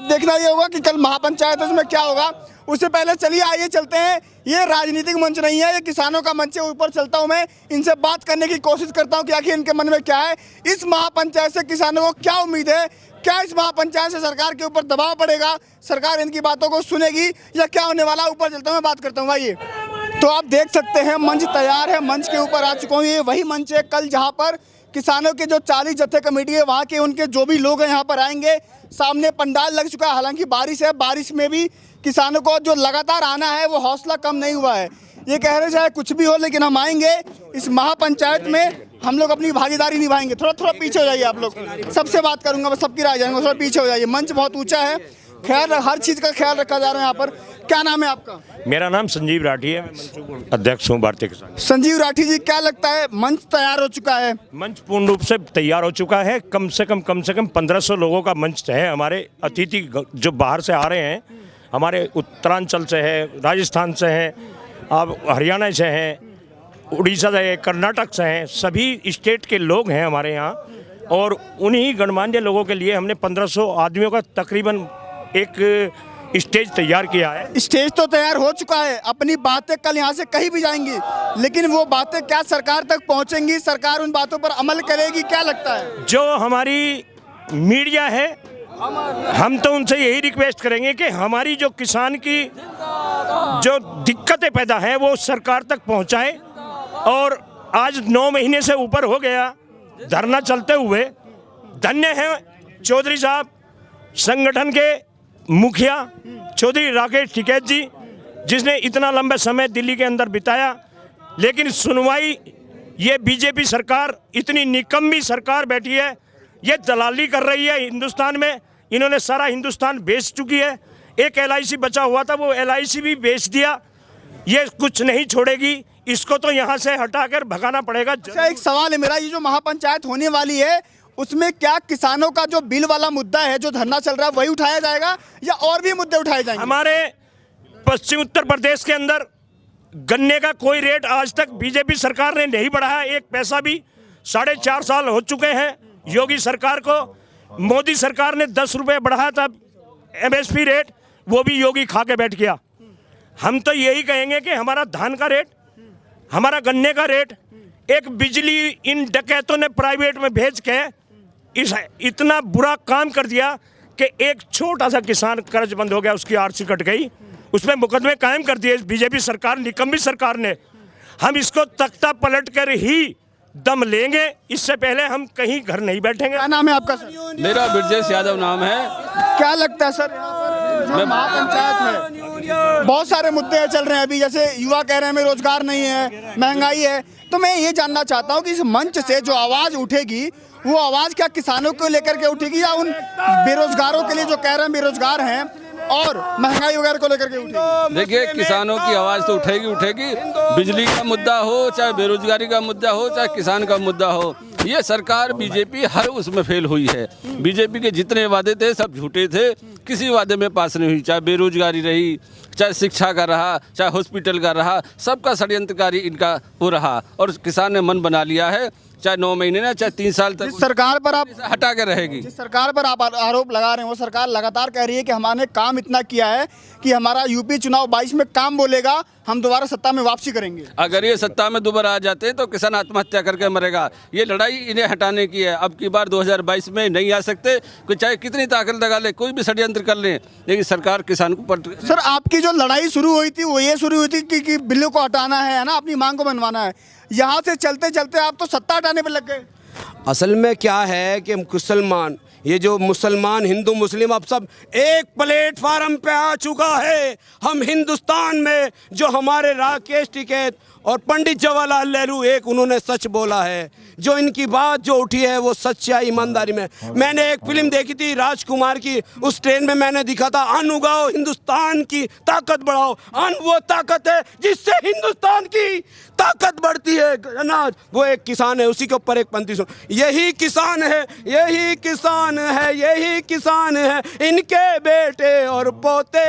अब देखना ये होगा कि कल महापंचायत है, उसमें क्या होगा। उससे पहले चलिए आइए चलते हैं, ये राजनीतिक मंच नहीं है, ये किसानों का मंच है। ऊपर चलता हूं मैं, इनसे बात करने की कोशिश करता हूं कि आखिर इनके मन में क्या है। इस महापंचायत से किसानों को क्या उम्मीद है, क्या इस महापंचायत से सरकार के ऊपर दबाव पड़ेगा, सरकार इनकी बातों को सुनेगी या क्या होने वाला। ऊपर चलता हूं मैं, बात करता हूं। आइए, तो आप देख सकते हैं मंच तैयार है, मंच के ऊपर आ चुका हूँ। ये वही मंच है कल जहाँ पर किसानों के जो 40 जत्थे कमेटी है वहाँ के उनके जो भी लोग हैं यहाँ पर आएंगे। सामने पंडाल लग चुका है, हालांकि बारिश है, बारिश में भी किसानों को जो लगातार आना है वो हौसला कम नहीं हुआ है। ये कह रहे चाहे कुछ भी हो लेकिन हम आएंगे इस महापंचायत में, हम लोग अपनी भागीदारी निभाएंगे। थोड़ा पीछे हो जाइए आप लोग, सबसे बात करूंगा, बस सबकी राय जाएंगे, थोड़ा पीछे हो जाइए। मंच बहुत ऊंचा है, ख्याल हर चीज़ का ख्याल रखा जा रहा है यहाँ पर। क्या नाम है आपका? मेरा नाम संजीव राठी है, मैं मंच अध्यक्ष हूँ भारतीय किसान। संजीव राठी जी, क्या लगता है मंच तैयार हो चुका है? मंच पूर्ण रूप से तैयार हो चुका है। कम से कम 1500 लोगों का मंच है। हमारे अतिथि जो बाहर से आ रहे हैं, हमारे उत्तरांचल से है, राजस्थान से हैं, अब हरियाणा से हैं, उड़ीसा से है, कर्नाटक से हैं, सभी स्टेट के लोग हैं हमारे यहाँ। और उन्हीं गणमान्य लोगों के लिए हमने 1500 आदमियों का तकरीबन एक स्टेज तैयार किया है। स्टेज तो तैयार हो चुका है, अपनी बातें कल यहाँ से कहीं भी जाएंगी, लेकिन वो बातें क्या सरकार तक पहुँचेंगी, सरकार उन बातों पर अमल करेगी, क्या लगता है? जो हमारी मीडिया है, हम तो उनसे यही रिक्वेस्ट करेंगे कि हमारी जो किसान की जो दिक्कतें पैदा हैं वो सरकार तक पहुँचाए। और आज 9 महीने से ऊपर हो गया धरना चलते हुए। धन्य है चौधरी साहब, संगठन के मुखिया चौधरी राकेश टिकैत जी, जिसने इतना लंबा समय दिल्ली के अंदर बिताया, लेकिन सुनवाई ये बीजेपी सरकार, इतनी निकम्मी सरकार बैठी है, ये दलाली कर रही है हिंदुस्तान में। इन्होंने सारा हिंदुस्तान बेच चुकी है। एक LIC बचा हुआ था, वो LIC भी बेच दिया। ये कुछ नहीं छोड़ेगी, इसको तो यहाँ से हटाकर भगाना पड़ेगा। अच्छा, एक सवाल है मेरा, ये जो महापंचायत होने वाली है उसमें क्या किसानों का जो बिल वाला मुद्दा है, जो धरना चल रहा है, वही उठाया जाएगा या और भी मुद्दे उठाए जाएंगे? हमारे पश्चिम उत्तर प्रदेश के अंदर गन्ने का कोई रेट आज तक बीजेपी सरकार ने नहीं बढ़ाया, एक पैसा भी। 4.5 साल हो चुके हैं योगी सरकार को। मोदी सरकार ने 10 रुपये बढ़ाया था MSP रेट, वो भी योगी खा के बैठ गया। हम तो यही कहेंगे कि हमारा धान का रेट, हमारा गन्ने का रेट, एक बिजली इन डकैतों ने प्राइवेट में भेज के इतना बुरा काम कर दिया कि एक छोटा सा किसान कर्ज बंद हो गया, उसकी RC कट गई, उसमें मुकदमे कायम कर दिए बीजेपी सरकार, निकम्मी सरकार ने। हम इसको तख्ता पलट कर ही दम लेंगे, इससे पहले हम कहीं घर नहीं बैठेंगे। क्या नाम है आपका सर? मेरा ब्रजेश यादव नाम है। क्या लगता है सर, यहाँ पर जो महापंचायत है, बहुत सारे मुद्दे चल रहे हैं अभी, जैसे युवा कह रहे हैं हमें रोजगार नहीं है, महंगाई है, तो मैं ये जानना चाहता हूँ कि इस मंच से जो आवाज़ उठेगी वो आवाज़ क्या किसानों को लेकर के उठेगी या उन बेरोजगारों के लिए जो कह रहे हैं बेरोजगार हैं और महंगाई वगैरह को लेकर के उठेगी? देखिए, किसानों की आवाज़ तो उठेगी। बिजली का मुद्दा हो, चाहे बेरोजगारी का मुद्दा हो, चाहे किसान का मुद्दा हो, ये सरकार बीजेपी हर उसमें फेल हुई है। बीजेपी के जितने वादे थे सब झूठे थे, किसी वादे में पास नहीं हुई। चाहे बेरोजगारी रही, चाहे शिक्षा का रहा, चाहे हॉस्पिटल का रहा, सबका षड्यंत्रकारी इनका वो रहा। और किसान ने मन बना लिया है, चाहे 9 महीने ना, चाहे 3 साल तक सरकार पर आप हटा के रहेगी। जिस सरकार पर आप आरोप लगा रहे हैं वो सरकार लगातार कह रही है कि हमने काम इतना किया है कि हमारा यूपी चुनाव 22 में काम बोलेगा, हम दोबारा सत्ता में वापसी करेंगे। अगर ये सत्ता में दोबारा आ जाते हैं तो किसान आत्महत्या करके मरेगा। ये लड़ाई इन्हें हटाने की है। अब की बार 2022 में नहीं आ सकते, कोई चाहे कितनी ताकत लगा ले, कोई भी षड्यंत्र कर ले, लेकिन सरकार किसान को सर, आपकी जो लड़ाई शुरू हुई थी वो ये शुरू हुई थी कि बिल्लों को हटाना है ना, अपनी मांग को मनवाना है। यहाँ से चलते चलते आप तो सत्ता हटाने पर लग गए। असल में क्या है कि मुसलमान, ये जो मुसलमान हिंदू मुस्लिम अब सब एक प्लेटफार्म पे आ चुका है। हम हिंदुस्तान में जो हमारे राकेश टिकैत और पंडित जवाहरलाल नेहरू, एक उन्होंने सच बोला है, जो इनकी बात जो उठी है वो सच्चाई ईमानदारी में। मैंने एक फिल्म देखी थी राजकुमार की, उस ट्रेन में मैंने दिखा था, अन्न उगाओ हिंदुस्तान की ताकत बढ़ाओ। अन्न वो ताकत है जिससे हिंदुस्तान की ताकत बढ़ती है अनाज, वो एक किसान है। उसी के ऊपर एक पंक्ति सुन, यही किसान है, यही किसान है, यही किसान है, इनके बेटे और पोते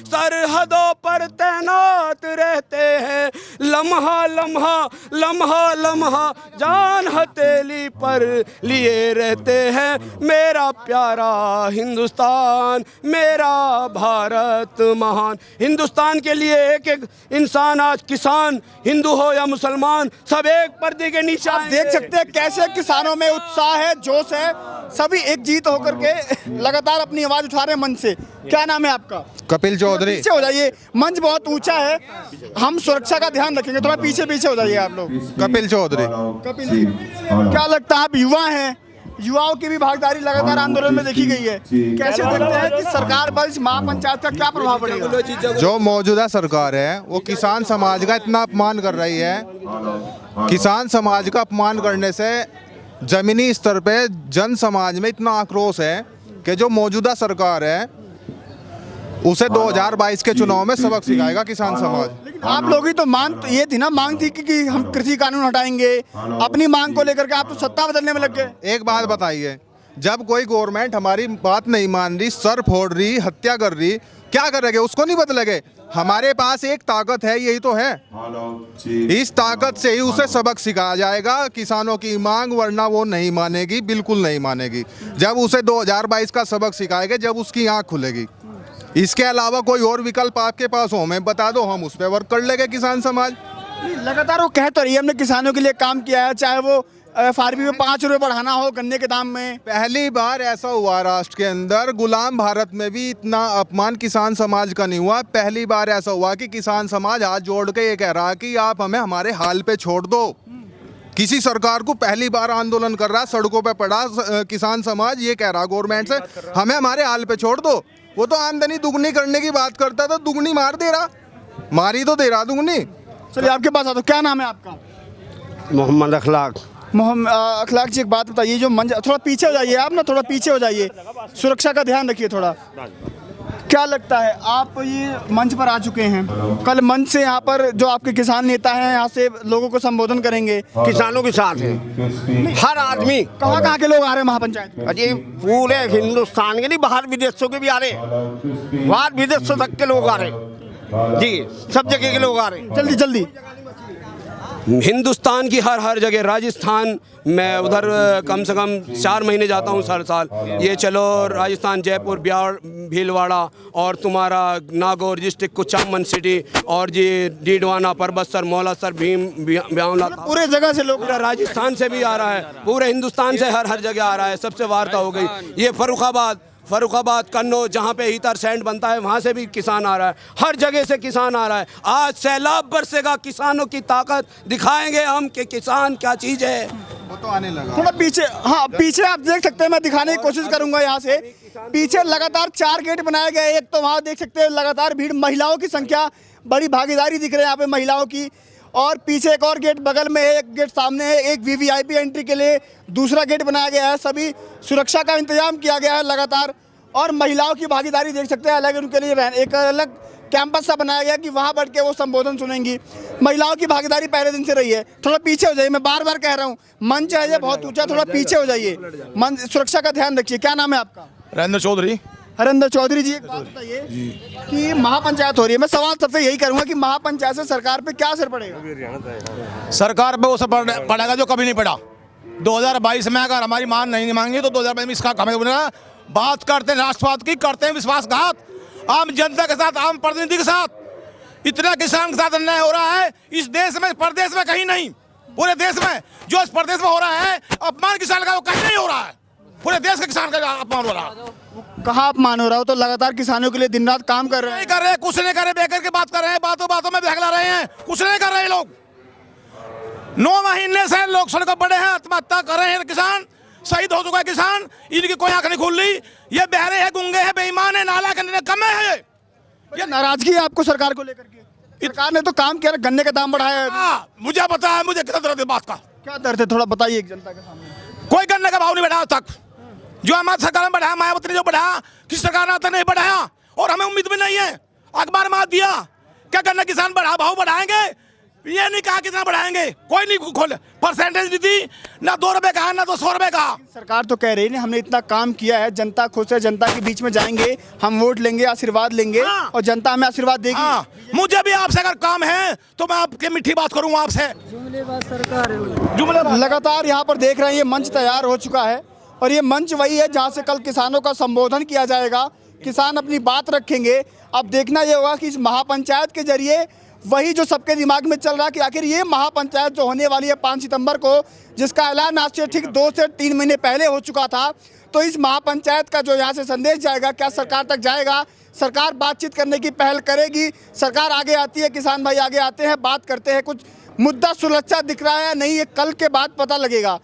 सरहदों पर तैनात रहते हैं, लम्हा लम्हा लम्हा लम्हा जान हथेली पर लिए रहते हैं। मेरा प्यारा हिंदुस्तान, मेरा भारत महान। हिंदुस्तान के लिए एक एक इंसान, आज किसान हिंदू हो या मुसलमान, सब एक पर्दे के नीचे आप देख सकते हैं कैसे किसानों में उत्साह है, जोश है, सभी एकजुट होकर के लगातार अपनी आवाज उठा रहे हैं मंच से। क्या नाम है आपका? कपिल चौधरी। पीछे हो जाइए, मंच बहुत ऊंचा है, हम सुरक्षा का ध्यान रखेंगे, थोड़ा पीछे पीछे हो जाइए आप लोग। कपिल चौधरी। कपिल जी, क्या लगता है, आप युवा हैं, युवाओं की भी भागीदारी लगातार आंदोलन में देखी गई है, कैसे देखते हैं कि सरकार पर इस महापंचायत का क्या प्रभाव पड़ेगा? जो मौजूदा सरकार है वो किसान समाज का इतना अपमान कर रही है, किसान समाज का अपमान करने से जमीनी स्तर पे जन समाज में इतना आक्रोश है कि जो मौजूदा सरकार है उसे 2022 के चुनाव में सबक सिखाएगा किसान समाज। लेकिन आप लोगों की तो मांग तो ये थी ना, मांग थी कि हम कृषि कानून हटाएंगे, अपनी मांग को लेकर के आप तो सत्ता बदलने में लग गए। एक बात बताइए, जब कोई गवर्नमेंट हमारी बात नहीं मान रही, सर फोड़ रही, हत्या कर रही, क्या करेंगे? उसको नहीं बदलेंगे। हमारे पास एक ताकत है, यही तो है, इस ताकत से ही उसे सबक सिखाया जाएगा किसानों की मांग, वरना वो नहीं मानेगी, बिल्कुल नहीं मानेगी। जब उसे 2022 का सबक सिखाएंगे, जब उसकी आंख खुलेगी। इसके अलावा कोई और विकल्प आपके पास हो, हमें बता दो, हम उस पर वर्क कर लेंगे। किसान समाज लगातार वो कह तो रही है हमने किसानों के लिए काम किया है, चाहे वो FRP में 5 रुपये बढ़ाना हो गन्ने के दाम में। पहली बार ऐसा हुआ राष्ट्र के अंदर, गुलाम भारत में भी इतना अपमान किसान समाज का नहीं हुआ। पहली बार ऐसा हुआ कि किसान समाज हाथ जोड़ के ये कह रहा है कि आप हमें हमारे हाल पे छोड़ दो। किसी सरकार को पहली बार आंदोलन कर रहा, सड़कों पे पड़ा किसान समाज, ये कह रहा गवर्नमेंट से हमें हमारे हाल पे छोड़ दो। वो तो आमदनी दुगनी करने की बात करता था, दुगनी मार दे रहा, मारी तो दे रहा दुगनी। चलिए आपके पास आता, क्या नाम है आपका? मोहम्मद अखलाक। मोहम्मद अखलाक जी, एक बात बताइए, जो मंच, थोड़ा पीछे हो जाइए आप ना, थोड़ा पीछे हो जाइए, सुरक्षा का ध्यान रखिए थोड़ा। क्या लगता है, आप ये मंच पर आ चुके हैं, कल मंच से यहाँ पर जो आपके किसान नेता हैं यहाँ से लोगों को संबोधन करेंगे, किसानों के साथ है हर आदमी। कहाँ के लोग आ रहे हैं महापंचायत में? अजी पूरे हिंदुस्तान के नहीं, बाहर विदेशों के भी आ रहे, बाहर विदेशों तक के लोग आ रहे जी, सब जगह के लोग आ रहे। जल्दी जल्दी। हिंदुस्तान की हर जगह, राजस्थान मैं उधर कम से कम 4 महीने जाता हूँ हर साल। ये चलो राजस्थान, जयपुर, भीलवाड़ा और तुम्हारा नागौर डिस्ट्रिक्ट, कुचामन सिटी और जी डीडवाना, परबतसर, मौलासर, भीम, ब्यावला, पूरे जगह से लोग, पूरा राजस्थान से भी आ रहा है, पूरे हिंदुस्तान से हर जगह आ रहा है। सबसे वार्ता हो गई। ये फर्रुखाबाद, कन्नौज, जहाँ पे हीटर सैंड बनता है, वहाँ से भी किसान आ रहा है, हर जगह से किसान आ रहा है। आज सैलाब बरसेगा, किसानों की ताकत दिखाएंगे हम कि किसान क्या चीज़ है। वो तो आने लगा। थोड़ा पीछे, हाँ पीछे आप देख सकते हैं, मैं दिखाने की कोशिश करूंगा यहाँ से। पीछे लगातार 4 गेट बनाए गए, एक तो वहाँ देख सकते हैं लगातार भीड़, महिलाओं की संख्या, बड़ी भागीदारी दिख रही है यहाँ पे महिलाओं की। और पीछे एक और गेट बगल में है, एक गेट सामने है, एक VVIP एंट्री के लिए दूसरा गेट बनाया गया है। सभी सुरक्षा का इंतजाम किया गया है लगातार, और महिलाओं की भागीदारी देख सकते हैं, अलग उनके लिए एक अलग कैंपस सा बनाया गया कि वहाँ बैठ के वो संबोधन सुनेंगी। महिलाओं की भागीदारी पहले दिन से रही है। थोड़ा पीछे हो जाइए, मैं बार बार कह रहा हूँ, मंच है ये बहुत ऊंचा, थोड़ा पीछे हो जाइए, मंच, सुरक्षा का ध्यान रखिए। क्या नाम है आपका? हरेंद्र चौधरी। हरेंद्र चौधरी जी, एक बात बताइए कि महापंचायत हो रही है, मैं सवाल सबसे यही करूंगा कि महापंचायत से सरकार पे क्या असर पड़ेगा? सरकार पे वो असर पड़ेगा जो कभी नहीं पड़ा। 2022 में अगर हमारी मांग नहीं मांगी तो 2022 में इसका हमें बात करते हैं, राष्ट्रवाद की करते हैं, विश्वासघात आम जनता के साथ, आम प्रतिनिधि के साथ। इतना किसान के साथ अन्याय हो रहा है इस देश में, प्रदेश में कहीं नहीं, पूरे देश में जो इस प्रदेश में हो रहा है अपमान किसान का, वो कहीं नहीं हो रहा है। पूरे देश के किसान का अपमान हो रहा है। कहाँ अपमान हो रहा हो? तो लगातार किसानों के लिए दिन रात काम कर रहे हैं। नहीं कर रहे, कुछ नहीं कर रहे, बेकर की बात कर रहे हैं, बातों में बहला रहे हैं, कुछ नहीं कर रहे लोग। 9 महीने से लोग सड़कों पर पड़े हैं, आत्महत्या कर रहे हैं किसान, शहीद हो चुका है किसान, इनकी कोई आंख नहीं खुल रही। ये बहरे हैं, गुंगे हैं, बेईमान है, नाला करने कम है। ये नाराजगी है आपको सरकार को लेकर के? सरकार ने तो काम किया, गन्ने का दाम बढ़ाया है। मुझे पता है, मुझे कितना दर्द है बात का। क्या दर्द है, थोड़ा बताइए एक जनता के सामने। कोई गन्ने का भाव नहीं बढ़ाया तक, जो हमारी सरकार ने बढ़ाया, मायावती ने जो बढ़ाया, किस सरकार ने नहीं बढ़ाया, और हमें उम्मीद भी नहीं है। अखबार में दिया क्या गन्ना किसान भाव बढ़ाएंगे, ये नहीं कहा कितना बढ़ाएंगे, कोई नहीं खोल परसेंटेज नहीं दी, ना 2 रुपए का ना तो 100 रुपए का। सरकार तो कह रही है हमने इतना काम किया है, जनता खुश है, जनता के बीच में जाएंगे, हम वोट लेंगे, आशीर्वाद लेंगे हाँ। और जनता हमें आशीर्वाद देगी। हाँ, मुझे भी आपसे अगर काम है तो मैं आपके मीठी बात करूंगा आपसे। लगातार यहाँ पर देख रहे हैं ये मंच तैयार हो चुका है और ये मंच वही है जहाँ से कल किसानों का संबोधन किया जाएगा, किसान अपनी बात रखेंगे। अब देखना ये होगा कि इस महापंचायत के जरिए वही जो सबके दिमाग में चल रहा है कि आखिर ये महापंचायत जो होने वाली है 5 सितंबर को, जिसका ऐलान आज से ठीक 2 से 3 महीने पहले हो चुका था, तो इस महापंचायत का जो यहाँ से संदेश जाएगा क्या सरकार तक जाएगा? सरकार बातचीत करने की पहल करेगी, सरकार आगे आती है, किसान भाई आगे आते हैं, बात करते हैं, कुछ मुद्दा सुलझा दिख रहा है नहीं, ये कल के बाद पता लगेगा।